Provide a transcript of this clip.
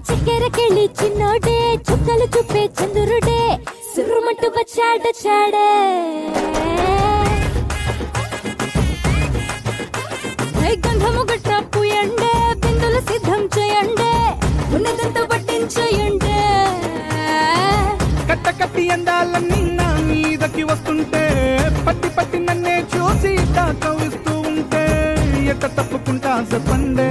చక్కెర కెళ్ళి చిన్నోడే చుక్కలు చూపే చంద్రుడే సురుమంటూ వచ్చాడే గంధము గట్ట పూయండే బిందులు సిద్ధం చేయండే ఉన్నదంతా పట్టించేయండే కట్ట కట్టి అందాలన్నీ నా మీదకి వస్తుంటే పట్టి పట్టి నన్నే చూసి కవిస్తూ ఉంటే ఎట్ట తప్పుకుంటా చెప్పండే